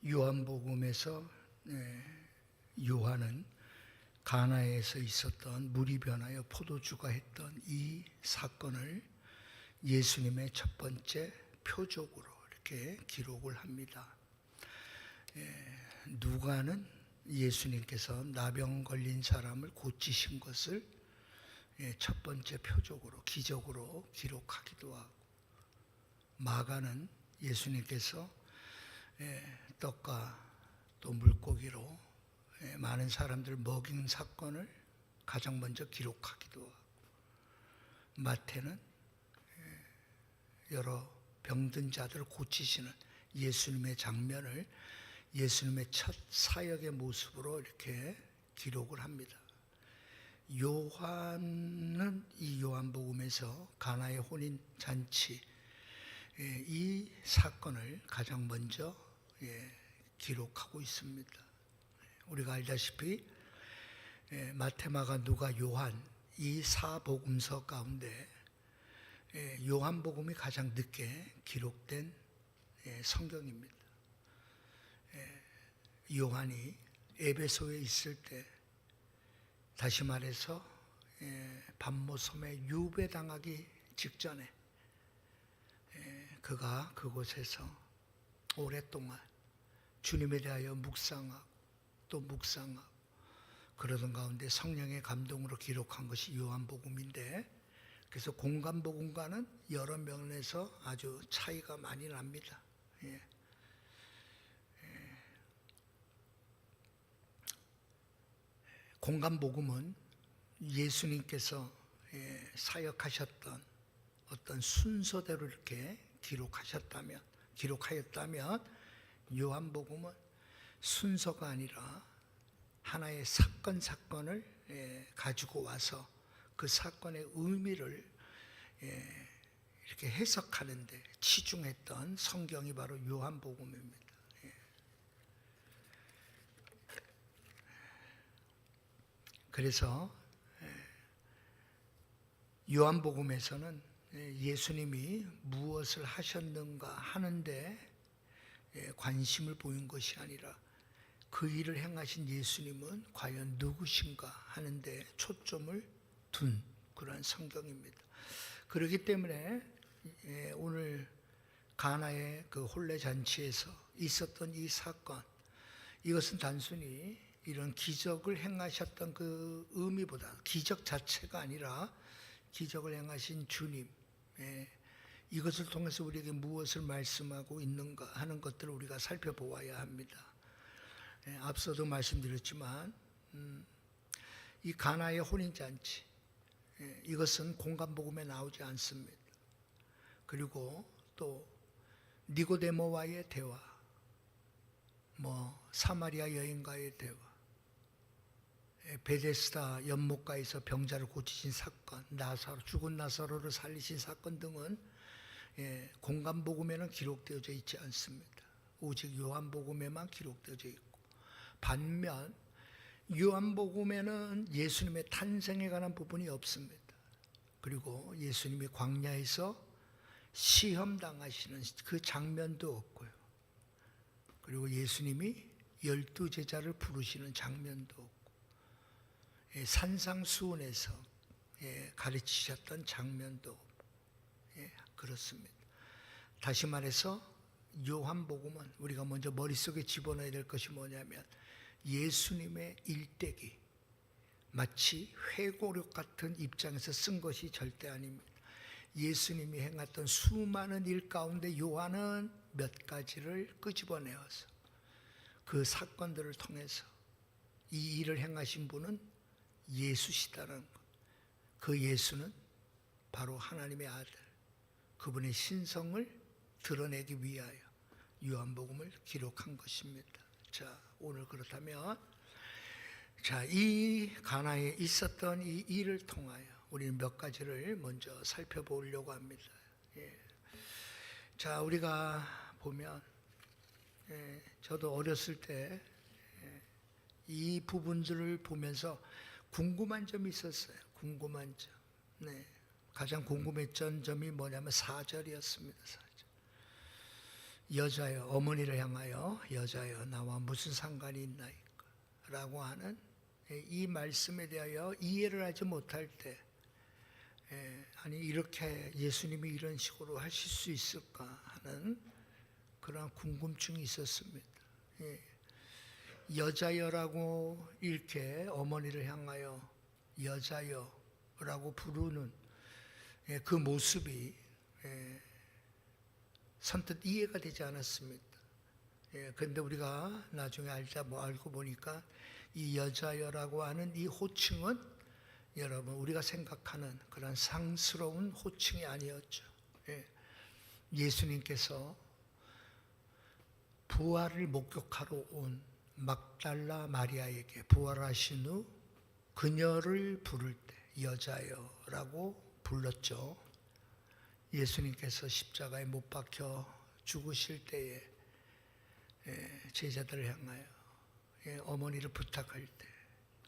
요한복음에서 요한은 가나에서 있었던 물이 변하여 포도주가 했던 이 사건을 예수님의 첫 번째 표적으로 이렇게 기록을 합니다. 누가는 예수님께서 나병 걸린 사람을 고치신 것을 첫 번째 표적으로, 기적으로 기록하기도 하고, 마가는 예수님께서 떡과 또 물고기로 많은 사람들을 먹인 사건을 가장 먼저 기록하기도 하고, 마태는 여러 병든 자들을 고치시는 예수님의 장면을 예수님의 첫 사역의 모습으로 이렇게 기록을 합니다. 요한은 이 요한복음에서 가나의 혼인 잔치 이 사건을 가장 먼저 기록하고 있습니다. 우리가 알다시피 마태, 마가, 누가, 요한 이 사복음서 가운데 요한복음이 가장 늦게 기록된 성경입니다. 요한이 에베소에 있을 때, 다시 말해서 밤모섬에 유배당하기 직전에 그가 그곳에서 오랫동안 주님에 대하여 묵상하고 또 묵상하고 그러던 가운데 성령의 감동으로 기록한 것이 요한복음인데, 그래서 공간복음과는 여러 면에서 아주 차이가 많이 납니다. 공간복음은 예수님께서 사역하셨던 어떤 순서대로 이렇게 기록하였다면 요한복음은 순서가 아니라 하나의 사건을 가지고 와서 그 사건의 의미를 이렇게 해석하는 데 치중했던 성경이 바로 요한복음입니다. 그래서 요한복음에서는 예수님이 무엇을 하셨는가 하는데 관심을 보인 것이 아니라 그 일을 행하신 예수님은 과연 누구신가 하는데 초점을 둔 그런 성경입니다. 그렇기 때문에 오늘 가나의 그 혼례 잔치에서 있었던 이 사건, 이것은 단순히 이런 기적을 행하셨던 그 의미보다, 기적 자체가 아니라 기적을 행하신 주님, 이것을 통해서 우리에게 무엇을 말씀하고 있는가 하는 것들을 우리가 살펴보아야 합니다. 앞서도 말씀드렸지만 이 가나의 혼인잔치, 이것은 공간복음에 나오지 않습니다. 그리고 또 니고데모와의 대화, 사마리아 여인과의 대화, 베데스다 연못가에서 병자를 고치신 사건, 죽은 나사로를 살리신 사건 등은 공간복음에는 기록되어져 있지 않습니다. 오직 요한복음에만 기록되어져 있고, 반면 요한복음에는 예수님의 탄생에 관한 부분이 없습니다. 그리고 예수님이 광야에서 시험당하시는 그 장면도 없고요. 그리고 예수님이 12제자를 부르시는 장면도 없고, 산상수훈에서 가르치셨던 장면도 없고, 그렇습니다. 다시 말해서 요한복음은 우리가 먼저 머릿속에 집어넣어야 될 것이 뭐냐면, 예수님의 일대기, 마치 회고록 같은 입장에서 쓴 것이 절대 아닙니다. 예수님이 행했던 수많은 일 가운데 요한은 몇 가지를 끄집어내어서 그 사건들을 통해서 이 일을 행하신 분은 예수시다는 것, 그 예수는 바로 하나님의 아들, 그분의 신성을 드러내기 위하여 요한복음을 기록한 것입니다. 자, 오늘 그렇다면 이 가나에 있었던 이 일을 통하여 우리는 몇 가지를 먼저 살펴보려고 합니다. 자, 우리가 보면 저도 어렸을 때 이 부분들을 보면서 궁금한 점이 있었어요. 궁금한 점. 가장 궁금했던 점이 뭐냐면 4절이었습니다. 4절. 여자여, 어머니를 향하여 여자여 나와 무슨 상관이 있나이까 라고 하는 이 말씀에 대하여 이해를 하지 못할 때, 아니 이렇게 예수님이 이런 식으로 하실 수 있을까 하는 그런 궁금증이 있었습니다. 여자여라고 이렇게 어머니를 향하여 여자여라고 부르는 그 모습이 선뜻 이해가 되지 않았습니다. 그런데 우리가 나중에 알고 보니까 이 여자여라고 하는 이 호칭은 여러분 우리가 생각하는 그런 상스러운 호칭이 아니었죠. 예수님께서 부활을 목격하러 온 막달라 마리아에게 부활하신 후 그녀를 부를 때 여자여라고 불렀죠. 예수님께서 십자가에 못 박혀 죽으실 때에 제자들을 향하여 어머니를 부탁할 때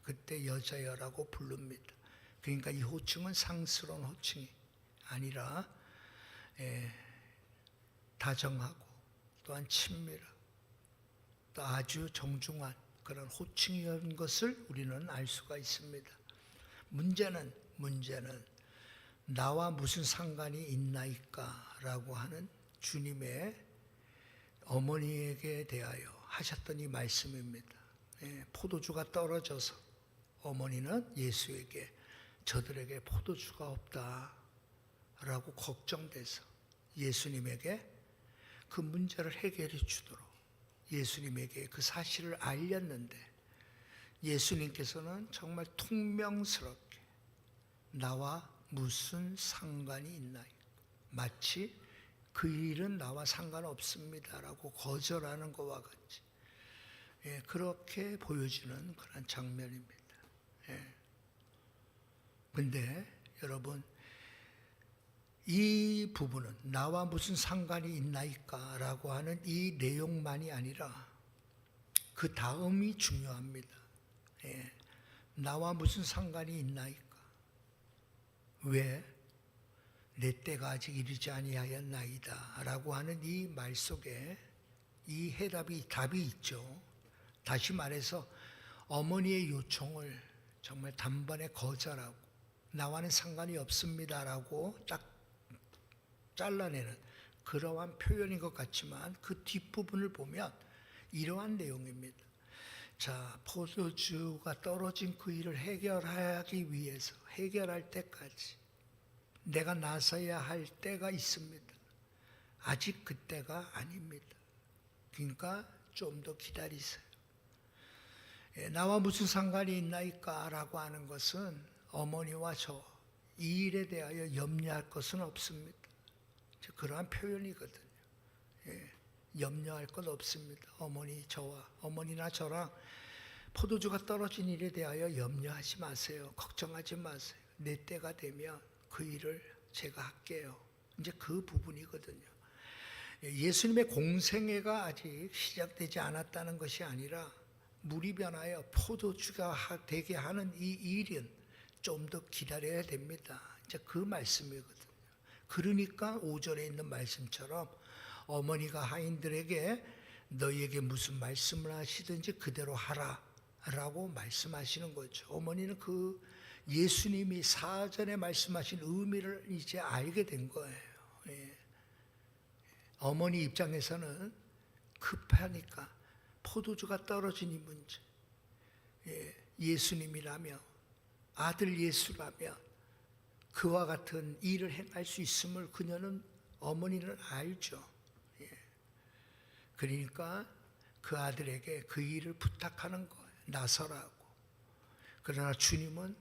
그때 여자여라고 부릅니다. 그러니까 이 호칭은 상스러운 호칭이 아니라 다정하고 또한 친밀하고 또 아주 정중한 그런 호칭이라는 것을 우리는 알 수가 있습니다. 문제는 나와 무슨 상관이 있나이까 라고 하는 주님의 어머니에게 대하여 하셨던 이 말씀입니다. 포도주가 떨어져서 어머니는 예수에게 저들에게 포도주가 없다 라고 걱정돼서 예수님에게 그 문제를 해결해 주도록 예수님에게 그 사실을 알렸는데 예수님께서는 정말 퉁명스럽게 나와 무슨 상관이 있나요? 마치 그 일은 나와 상관없습니다라고 거절하는 것과 같이 그렇게 보여지는 그런 장면입니다. 근데 여러분 이 부분은 나와 무슨 상관이 있나이까 라고 하는 이 내용만이 아니라 그 다음이 중요합니다. 나와 무슨 상관이 있나이까? 왜? 내 때가 아직 이르지 아니하였나이다 라고 하는 이 말 속에 이 답이 있죠. 다시 말해서 어머니의 요청을 정말 단번에 거절하고 나와는 상관이 없습니다라고 딱 잘라내는 그러한 표현인 것 같지만 그 뒷부분을 보면 이러한 내용입니다. 자, 포도주가 떨어진 그 일을 해결하기 위해서 해결할 때까지 내가 나서야 할 때가 있습니다. 아직 그때가 아닙니다. 그러니까 좀 더 기다리세요. 나와 무슨 상관이 있나이까 라고 하는 것은 어머니와 저 이 일에 대하여 염려할 것은 없습니다. 그러한 표현이거든요. 염려할 것 없습니다. 어머니나 저랑 포도주가 떨어진 일에 대하여 염려하지 마세요. 걱정하지 마세요. 내 때가 되면 그 일을 제가 할게요. 이제 그 부분이거든요. 예수님의 공생애가 아직 시작되지 않았다는 것이 아니라 물이 변하여 포도주가 되게 하는 이 일은 좀 더 기다려야 됩니다. 이제 그 말씀이거든요. 그러니까 5절에 있는 말씀처럼 어머니가 하인들에게 너희에게 무슨 말씀을 하시든지 그대로 하라 라고 말씀하시는 거죠. 어머니는 그 예수님이 사전에 말씀하신 의미를 이제 알게 된 거예요. 어머니 입장에서는 급하니까 포도주가 떨어진 이 문제, 예수님이라며 아들 예수라며 그와 같은 일을 행할 수 있음을 어머니는 알죠. 그러니까 그 아들에게 그 일을 부탁하는 거예요. 나서라고. 그러나 주님은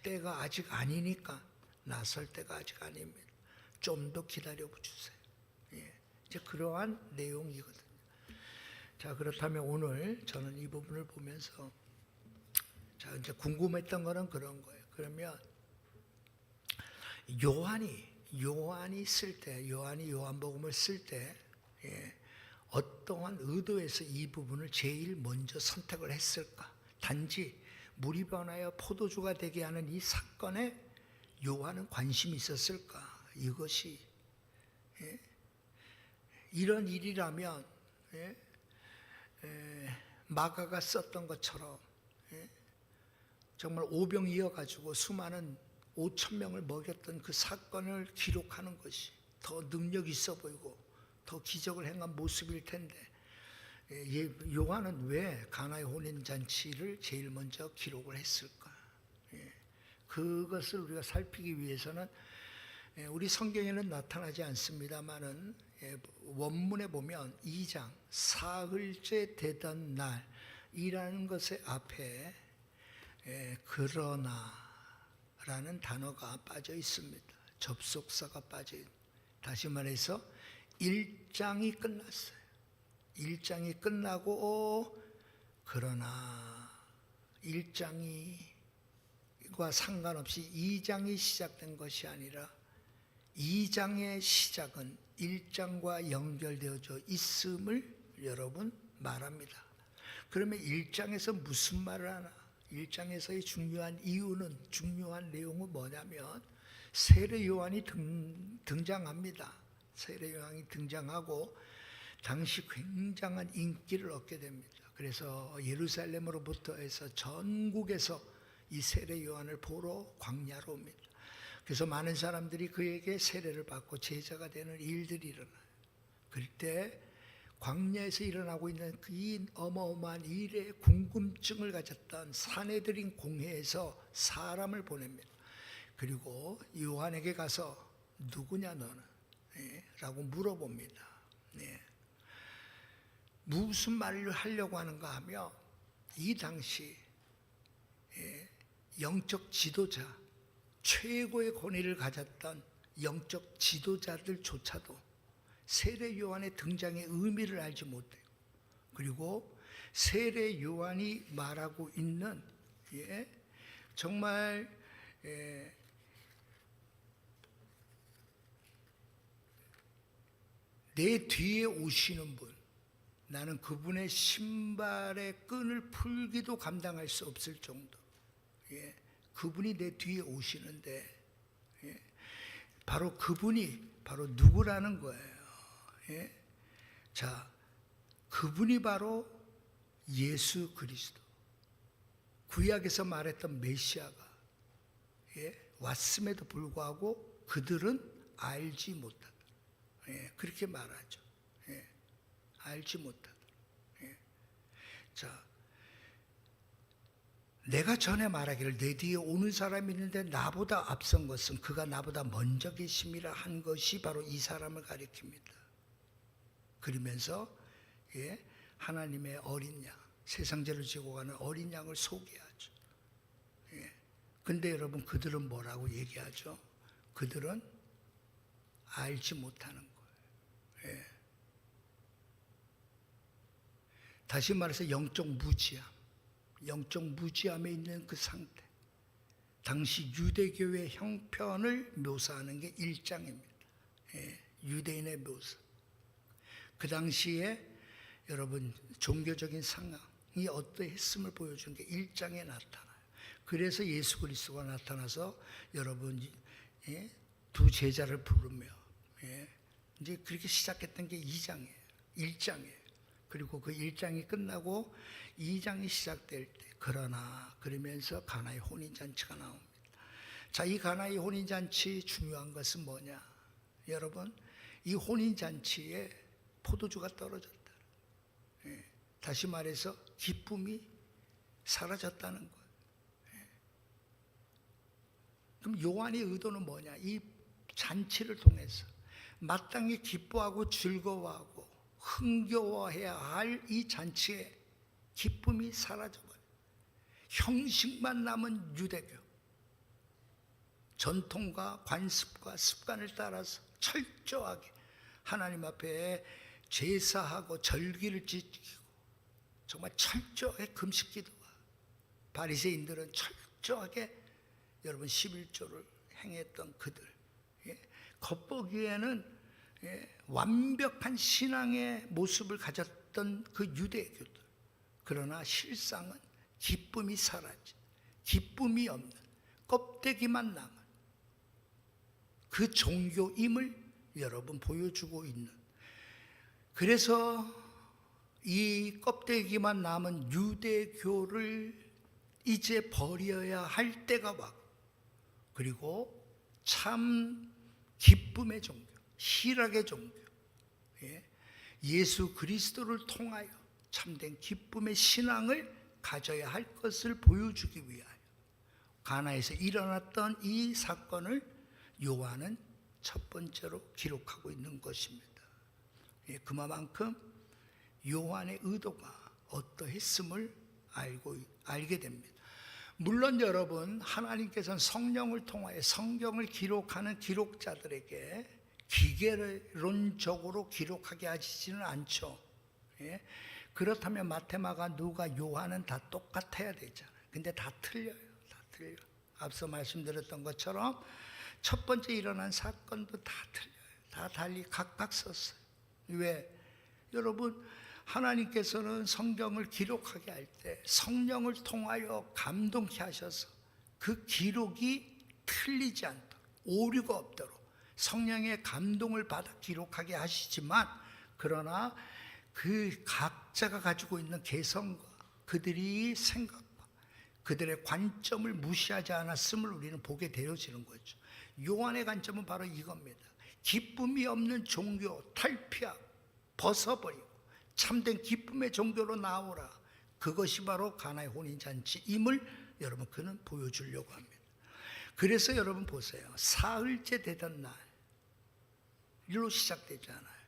때가 아직 아니니까 나설 때가 아직 아닙니다. 좀 더 기다려 주세요. 이제 그러한 내용이거든요. 자, 그렇다면 오늘 저는 이 부분을 보면서 이제 궁금했던 거는 그런 거예요. 그러면 요한이 쓸 때, 요한이 요한복음을 쓸 때 어떠한 의도에서 이 부분을 제일 먼저 선택을 했을까? 단지 물이 변하여 포도주가 되게 하는 이 사건에 요한은 관심이 있었을까? 이것이 이런 일이라면 마가가 썼던 것처럼 정말 오병 이어가지고 수많은 5천 명을 먹였던 그 사건을 기록하는 것이 더 능력 있어 보이고 더 기적을 행한 모습일 텐데 요한은 왜 가나의 혼인잔치를 제일 먼저 기록을 했을까? 그것을 우리가 살피기 위해서는 우리 성경에는 나타나지 않습니다만은 원문에 보면 2장 사흘째 되던 날이라는 것의 앞에 그러나라는 단어가 빠져 있습니다. 접속사가 빠져 있습니다. 다시 말해서 1장이 끝났어요. 1장이 끝나고 그러나 1장과 상관없이 2장이 시작된 것이 아니라 2장의 시작은 1장과 연결되어져 있음을 여러분 말합니다. 그러면 1장에서 무슨 말을 하나? 1장에서의 중요한 이유는, 중요한 내용은 뭐냐면 세례 요한이 등장합니다. 세례 요한이 등장하고 당시 굉장한 인기를 얻게 됩니다. 그래서 예루살렘으로부터 해서 전국에서 이 세례 요한을 보러 광야로 옵니다. 그래서 많은 사람들이 그에게 세례를 받고 제자가 되는 일들이 일어나요. 그럴 때 광야에서 일어나고 있는 그 어마어마한 일에 궁금증을 가졌던 사내들인 공회에서 사람을 보냅니다. 그리고 요한에게 가서 누구냐 너는? 라고 물어봅니다. 무슨 말을 하려고 하는가 하며 이 당시 영적 지도자, 최고의 권위를 가졌던 영적 지도자들조차도 세례 요한의 등장의 의미를 알지 못해요. 그리고 세례 요한이 말하고 있는 정말 내 뒤에 오시는 분, 나는 그분의 신발의 끈을 풀기도 감당할 수 없을 정도. 그분이 내 뒤에 오시는데 바로 그분이 바로 누구라는 거예요. 자, 그분이 바로 예수 그리스도, 구약에서 말했던 메시아가 왔음에도 불구하고 그들은 알지 못하다. 그렇게 말하죠. 알지 못하다. 자, 내가 전에 말하기를 내 뒤에 오는 사람이 있는데 나보다 앞선 것은 그가 나보다 먼저 계심이라 한 것이 바로 이 사람을 가리킵니다. 그러면서 하나님의 어린 양, 세상 죄를 지고 가는 어린 양을 소개하죠. 근데 여러분 그들은 뭐라고 얘기하죠? 그들은 알지 못하는 거예요. 다시 말해서 영적 무지함에 있는 그 상태. 당시 유대교의 형편을 묘사하는 게 1장입니다. 유대인의 묘사. 그 당시에 여러분 종교적인 상황이 어떠했음을 보여주는 게 1장에 나타나요. 그래서 예수 그리스도가 나타나서 여러분 두 제자를 부르며 이제 그렇게 시작했던 게 2장이에요. 1장이에요. 그리고 그 1장이 끝나고 2장이 시작될 때 그러면서 가나의 혼인잔치가 나옵니다. 자, 이 가나의 혼인잔치 중요한 것은 뭐냐? 여러분, 이 혼인잔치에 포도주가 떨어졌다. 다시 말해서 기쁨이 사라졌다는 거예요. 그럼 요한의 의도는 뭐냐? 이 잔치를 통해서 마땅히 기뻐하고 즐거워하고 흥겨워해야 할 이 잔치에 기쁨이 사라져버려요. 형식만 남은 유대교, 전통과 관습과 습관을 따라서 철저하게 하나님 앞에 제사하고 절기를 지키고 정말 철저하게 금식기도와 바리새인들은 철저하게 여러분 11조를 행했던 그들, 겉보기에는 완벽한 신앙의 모습을 가졌던 그 유대교들. 그러나 실상은 기쁨이 사라진, 기쁨이 없는, 껍데기만 남은 그 종교임을 여러분 보여주고 있는, 그래서 이 껍데기만 남은 유대교를 이제 버려야 할 때가 왔고, 그리고 참 기쁨의 종교, 희락의 종교, 예수 그리스도를 통하여 참된 기쁨의 신앙을 가져야 할 것을 보여주기 위하여 가나에서 일어났던 이 사건을 요한은 첫 번째로 기록하고 있는 것입니다. 그만큼 요한의 의도가 어떠했음을 알게 됩니다. 물론 여러분, 하나님께서는 성령을 통하여 성경을 기록하는 기록자들에게 기계론적으로 기록하게 하시지는 않죠. 그렇다면 마태마가, 누가, 요한은 다 똑같아야 되잖아요. 근데 다 틀려요. 다 틀려. 앞서 말씀드렸던 것처럼 첫 번째 일어난 사건도 다 틀려요. 다 달리 각각 썼어요. 왜? 여러분, 하나님께서는 성경을 기록하게 할 때 성령을 통하여 감동케 하셔서 그 기록이 틀리지 않도록, 오류가 없도록 성령의 감동을 받아 기록하게 하시지만, 그러나 그 각자가 가지고 있는 개성과 그들이 생각과 그들의 관점을 무시하지 않았음을 우리는 보게 되어지는 거죠. 요한의 관점은 바로 이겁니다. 기쁨이 없는 종교 탈피하고 벗어버리고 참된 기쁨의 종교로 나오라. 그것이 바로 가나의 혼인잔치임을 여러분, 그는 보여주려고 합니다. 그래서 여러분 보세요. 사흘째 되던 날로 시작되잖아요.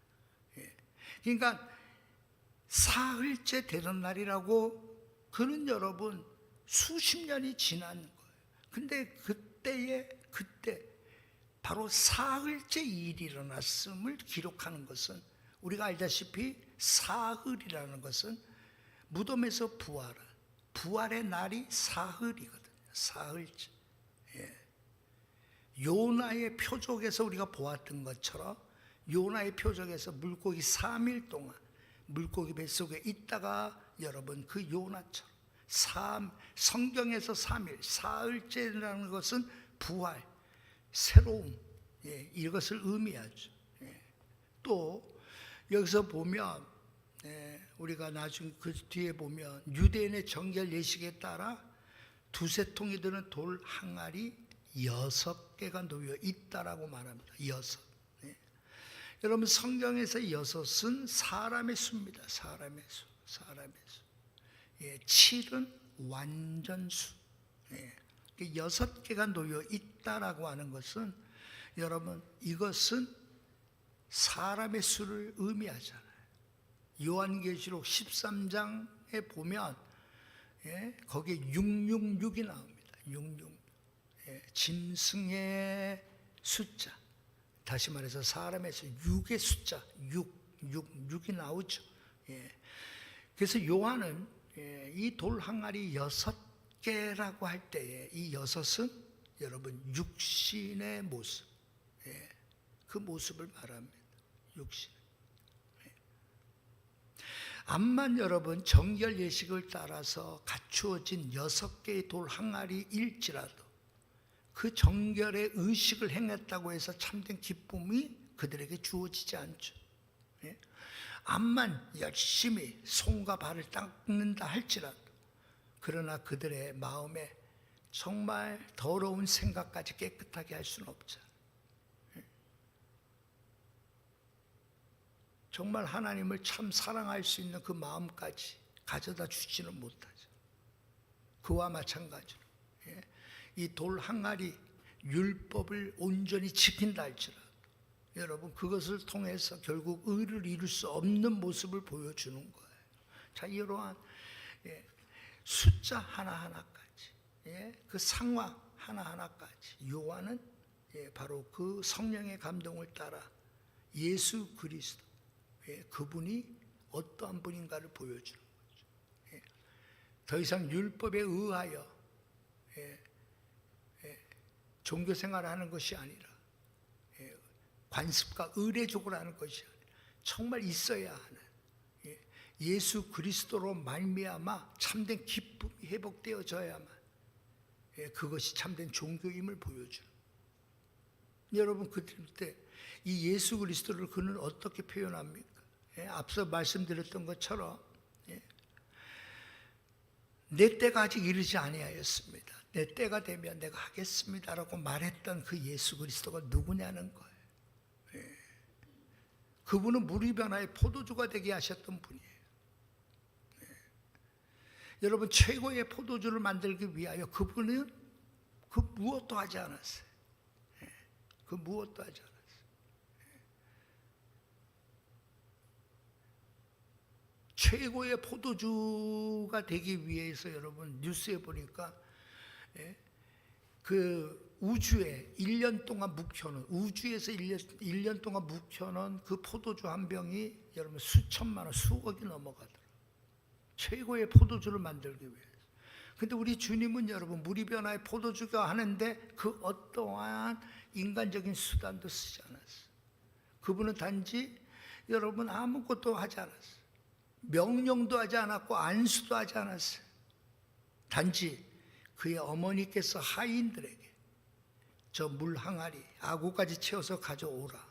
그러니까 사흘째 되던 날이라고, 그는 여러분 수십 년이 지난 거예요. 근데 그때 바로 사흘째 일이 일어났음을 기록하는 것은, 우리가 알다시피 사흘이라는 것은 무덤에서 부활의 날이 사흘이거든요. 사흘째. 요나의 표적에서 우리가 보았던 것처럼 요나의 표적에서 물고기 3일 동안 물고기 뱃속에 있다가, 여러분 그 요나처럼 성경에서 3일, 사흘째라는 것은 부활, 새로움, 이것을 의미하죠. 또 여기서 보면, 우리가 나중에 그 뒤에 보면 유대인의 정결 예식에 따라 두세 통이 드는 돌 항아리 6개가 놓여 있다라고 말합니다. 6. 여러분, 성경에서 6은 사람의 수입니다. 사람의 수. 7은 완전수. 6개가 놓여 있다라고 하는 것은, 여러분, 이것은 사람의 수를 의미하잖아요. 요한계시록 13장에 보면 거기에 666이 나옵니다. 666. 짐승의 숫자, 다시 말해서 사람의 수, 6의 숫자, 6이 나오죠. 그래서 요한은 이 돌 항아리 6개라고 할 때에 이 6은 여러분 육신의 모습, 그 모습을 말합니다. 육신. 암만 여러분 정결 예식을 따라서 갖추어진 6개의 돌 항아리일지라도 그 정결의 의식을 행했다고 해서 참된 기쁨이 그들에게 주어지지 않죠. 암만 열심히 손과 발을 닦는다 할지라도, 그러나 그들의 마음에 정말 더러운 생각까지 깨끗하게 할 수는 없죠. 정말 하나님을 참 사랑할 수 있는 그 마음까지 가져다 주지는 못하죠. 그와 마찬가지로 이 돌 항아리 율법을 온전히 지킨다 할지라도, 여러분 그것을 통해서 결국 의를 이룰 수 없는 모습을 보여주는 거예요. 자, 이러한 숫자 하나하나까지, 그 상황 하나하나까지 요한은 바로 그 성령의 감동을 따라 예수 그리스도, 그분이 어떠한 분인가를 보여주는 거죠. 더 이상 율법에 의하여 종교생활을 하는 것이 아니라, 관습과 의례적으로 하는 것이 아니라 정말 있어야 하는, 예수 그리스도로 말미암아 참된 기쁨이 회복되어져야만 그것이 참된 종교임을 보여주는. 여러분, 그때 이 예수 그리스도를 그는 어떻게 표현합니까? 앞서 말씀드렸던 것처럼 내 때가 아직 이르지 아니하였습니다. 내 때가 되면 내가 하겠습니다라고 말했던 그 예수 그리스도가 누구냐는 거예요. 그분은 무리변화의 포도주가 되게 하셨던 분이에요. 여러분, 최고의 포도주를 만들기 위하여 그분은 그 무엇도 하지 않았어요. 그 무엇도 하지 않았어요. 최고의 포도주가 되기 위해서 여러분 뉴스에 보니까 그 우주에 1년 동안 묵혀놓은, 우주에서 1년 동안 묵혀놓은 그 포도주 한 병이 여러분 수천만 원, 수억이 넘어가더라고요. 최고의 포도주를 만들기 위해서. 근데 우리 주님은 여러분 무리변화의 포도주가 하는데 그 어떠한 인간적인 수단도 쓰지 않았어요. 그분은 단지 여러분 아무것도 하지 않았어요. 명령도 하지 않았고 안수도 하지 않았어요. 단지 그의 어머니께서 하인들에게 저 물 항아리 아구까지 채워서 가져오라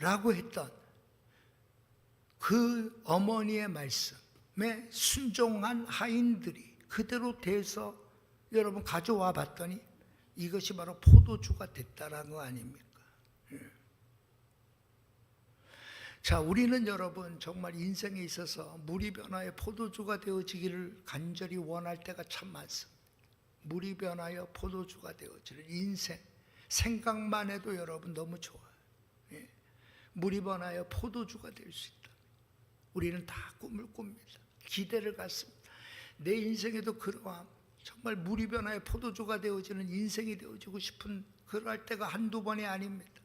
라고 했던 그 어머니의 말씀에 순종한 하인들이 그대로 돼서 여러분 가져와 봤더니 이것이 바로 포도주가 됐다라는 거 아닙니까? 자, 우리는 여러분 정말 인생에 있어서 무리변화의 포도주가 되어지기를 간절히 원할 때가 참 많습니다. 무리변화의 포도주가 되어지는 인생, 생각만 해도 여러분 너무 좋아요. 무리변화의 포도주가 될 수 있다. 우리는 다 꿈을 꿉니다. 기대를 갖습니다. 내 인생에도 그러한 정말 무리변화의 포도주가 되어지는 인생이 되어지고 싶은 그럴 때가 한두 번이 아닙니다.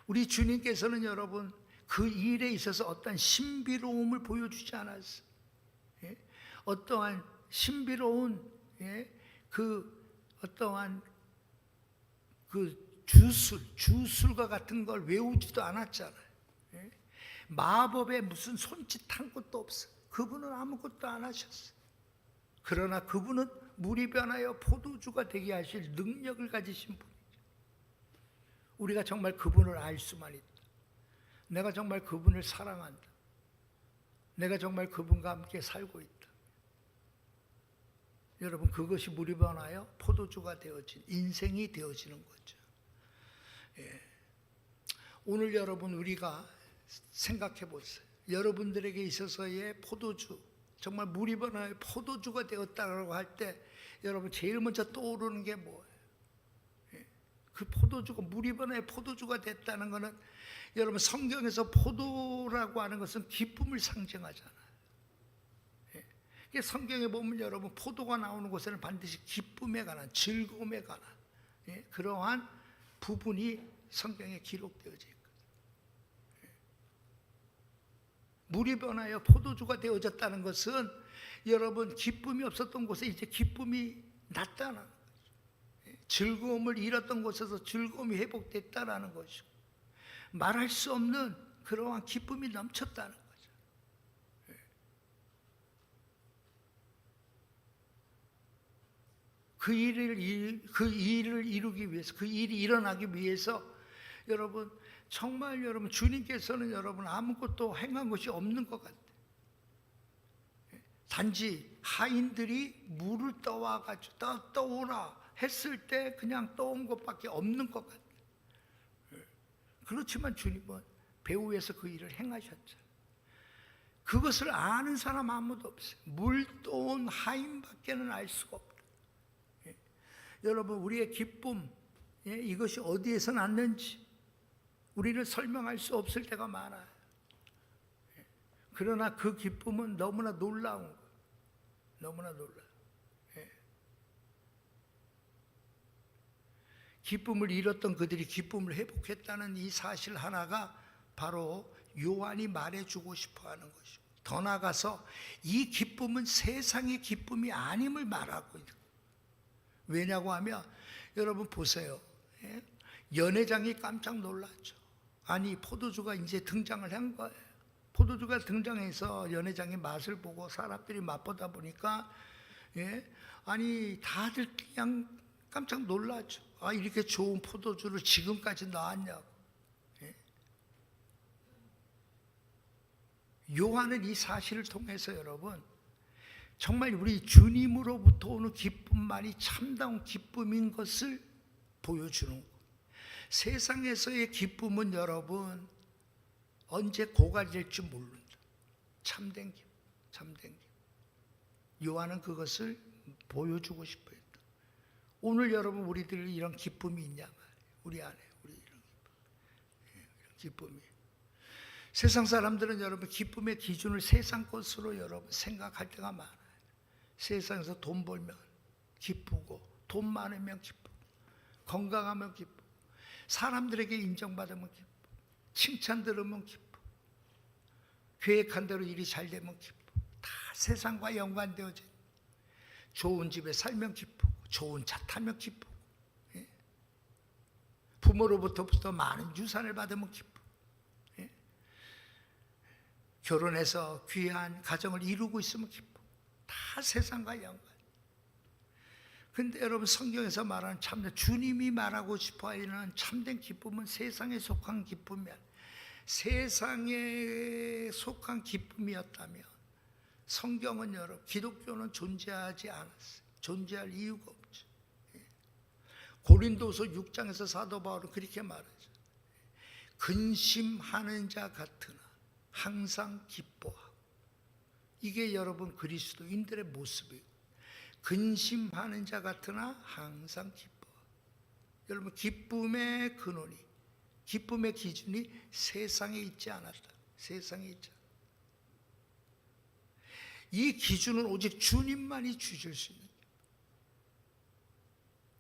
우리 주님께서는 여러분 그 일에 있어서 어떠한 신비로움을 보여주지 않았어요. 어떠한 신비로운 어떠한 그 주술과 같은 걸 외우지도 않았잖아요. 마법에 무슨 손짓한 것도 없어요. 그분은 아무것도 안 하셨어요. 그러나 그분은 물이 변하여 포도주가 되게 하실 능력을 가지신 분이죠. 우리가 정말 그분을 알 수만 있다. 내가 정말 그분을 사랑한다. 내가 정말 그분과 함께 살고 있다. 여러분, 그것이 물이 변하여 포도주가 되어진 인생이 되어지는 거죠. 오늘 여러분 우리가 생각해 보세요. 여러분들에게 있어서의 포도주, 정말 물이 변하여 포도주가 되었다고 할 때 여러분 제일 먼저 떠오르는 게 뭐예요? 그 포도주가 물이 변하여 포도주가 됐다는 것은 여러분 성경에서 포도라고 하는 것은 기쁨을 상징하잖아요. 성경에 보면 여러분 포도가 나오는 곳에는 반드시 기쁨에 관한, 즐거움에 관한 그러한 부분이 성경에 기록되어져 있거든요. 물이 변하여 포도주가 되어졌다는 것은 여러분 기쁨이 없었던 곳에 이제 기쁨이 났다는 거죠. 즐거움을 잃었던 곳에서 즐거움이 회복됐다는 것이고, 말할 수 없는 그러한 기쁨이 넘쳤다는 거죠. 그 일을 이루기 위해서, 그 일이 일어나기 위해서 여러분 정말 여러분 주님께서는 여러분 아무것도 행한 것이 없는 것 같아요. 단지 하인들이 물을 떠와가지고 떠오라 했을 때 그냥 떠온 것밖에 없는 것 같아요. 그렇지만 주님은 배후에서 그 일을 행하셨죠. 그것을 아는 사람 아무도 없어요. 물 떠온 하인밖에는 알 수가 없다. 여러분 우리의 기쁨, 이것이 어디에서 났는지 우리는 설명할 수 없을 때가 많아요. 그러나 그 기쁨은 너무나 놀라운 거예요. 너무나 놀라요. 기쁨을 잃었던 그들이 기쁨을 회복했다는 이 사실 하나가 바로 요한이 말해주고 싶어하는 것이고, 더 나아가서 이 기쁨은 세상의 기쁨이 아님을 말하고 있는 거예요. 왜냐고 하면 여러분 보세요. 연회장이 깜짝 놀랐죠. 아니 포도주가 이제 등장을 한 거예요. 포도주가 등장해서 연회장의 맛을 보고 사람들이 맛보다 보니까 아니 다들 그냥 깜짝 놀랐죠. 아, 이렇게 좋은 포도주를 지금까지 나왔냐고. 요한은 이 사실을 통해서 여러분 정말 우리 주님으로부터 오는 기쁨만이 참다운 기쁨인 것을 보여주는 거예요. 세상에서의 기쁨은 여러분 언제 고갈될지 모른다. 참된 기쁨, 참된 기쁨. 요한은 그것을 보여주고 싶어 했다. 오늘 여러분 우리들 이런 기쁨이 있냐 말이에요. 우리 안에 우리 이런 기쁨이. 세상 사람들은 여러분 기쁨의 기준을 세상 것으로 여러분 생각할 때가 많아요. 세상에서 돈 벌면 기쁘고, 돈 많으면 기쁘고, 건강하면 기쁘고, 사람들에게 인정받으면 기쁘고, 칭찬 들으면 기쁘고, 계획한 대로 일이 잘 되면 기쁘고, 다 세상과 연관되어진, 좋은 집에 살면 기쁘고, 좋은 차 타면 기쁘고, 부모로부터 많은 유산을 받으면 기쁘고, 결혼해서 귀한 가정을 이루고 있으면 기쁘고, 다 세상과 연관. 근데 여러분 성경에서 말하는 참된, 주님이 말하고 싶어 하는 참된 기쁨은 세상에 속한 기쁨이 아니라, 세상에 속한 기쁨이었다면 성경은 여러분, 기독교는 존재하지 않았어요. 존재할 이유가 없죠. 고린도서 6장에서 사도 바울은 그렇게 말하죠. 근심하는 자 같으나 항상 기뻐하고. 이게 여러분 그리스도인들의 모습이에요. 근심하는 자 같으나 항상 기뻐하고. 여러분 기쁨의 근원이, 기쁨의 기준이 세상에 있지 않았다. 세상에 있지 않았다. 이 기준은 오직 주님만이 주실 수 있는,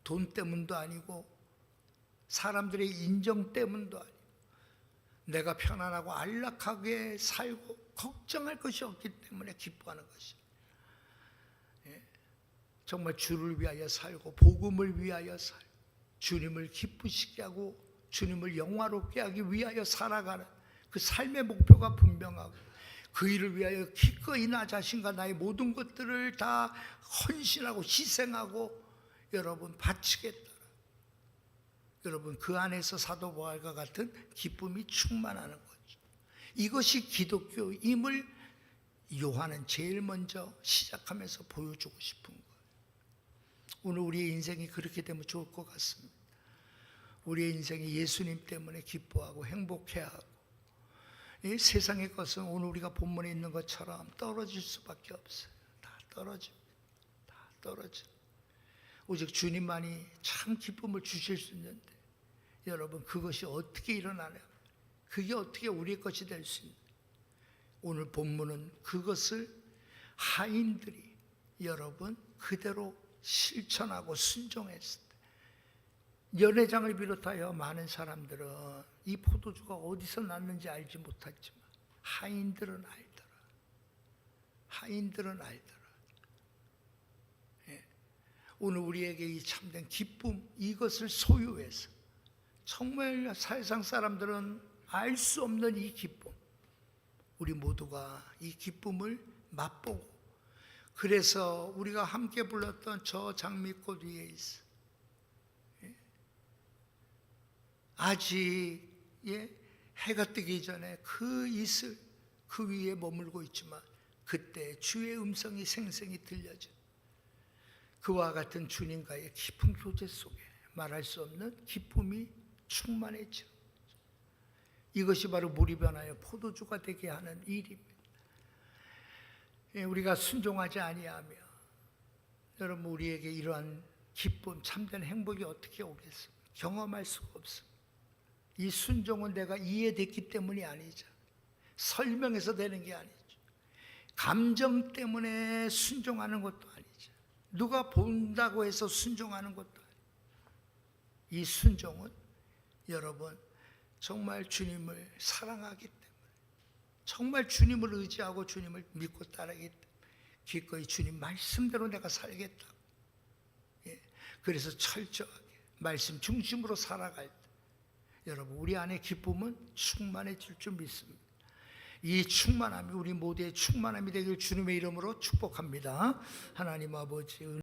돈 때문도 아니고 사람들의 인정 때문도 아니고, 내가 편안하고 안락하게 살고 걱정할 것이 없기 때문에 기뻐하는 것이, 정말 주를 위하여 살고 복음을 위하여 살고 주님을 기쁘시게 하고 주님을 영화롭게 하기 위하여 살아가는 그 삶의 목표가 분명하고, 그 일을 위하여 기꺼이 나 자신과 나의 모든 것들을 다 헌신하고 희생하고 여러분 바치겠다. 여러분 그 안에서 사도 바울과 같은 기쁨이 충만하는 거죠. 이것이 기독교임을 요한은 제일 먼저 시작하면서 보여주고 싶은 거예요. 오늘 우리의 인생이 그렇게 되면 좋을 것 같습니다. 우리의 인생이 예수님 때문에 기뻐하고 행복해하고, 이 세상의 것은 오늘 우리가 본문에 있는 것처럼 떨어질 수밖에 없어요. 다 떨어집니다. 다 떨어져. 오직 주님만이 참 기쁨을 주실 수 있는데, 여러분 그것이 어떻게 일어나냐, 그게 어떻게 우리의 것이 될 수 있냐. 오늘 본문은 그것을 하인들이 여러분 그대로 실천하고 순종했을 때, 연회장을 비롯하여 많은 사람들은 이 포도주가 어디서 났는지 알지 못했지만 하인들은 알더라. 하인들은 알더라. 오늘 우리에게 이 참된 기쁨, 이것을 소유해서 정말 세상 사람들은 알 수 없는 이 기쁨, 우리 모두가 이 기쁨을 맛보고, 그래서 우리가 함께 불렀던 저 장미꽃 위에 있어, 아직 해가 뜨기 전에 그 이슬 그 위에 머물고 있지만 그때 주의 음성이 생생히 들려져. 그와 같은 주님과의 깊은 교제 속에 말할 수 없는 기쁨이 충만해져. 이것이 바로 물이 변하여 포도주가 되게 하는 일입니다. 우리가 순종하지 아니하며 여러분 우리에게 이러한 기쁨, 참된 행복이 어떻게 오겠습니까? 경험할 수가 없습니다. 이 순종은 내가 이해됐기 때문이 아니죠. 설명해서 되는 게 아니죠. 감정 때문에 순종하는 것도 아니죠. 누가 본다고 해서 순종하는 것도 아니죠. 이 순종은 여러분 정말 주님을 사랑하기 때문에, 정말 주님을 의지하고 주님을 믿고 따르기 때문에 기꺼이 주님 말씀대로 내가 살겠다. 그래서 철저하게 말씀 중심으로 살아갈 때 여러분 우리 안에 기쁨은 충만해질 줄 믿습니다. 이 충만함이 우리 모두의 충만함이 되길 주님의 이름으로 축복합니다. 하나님 아버지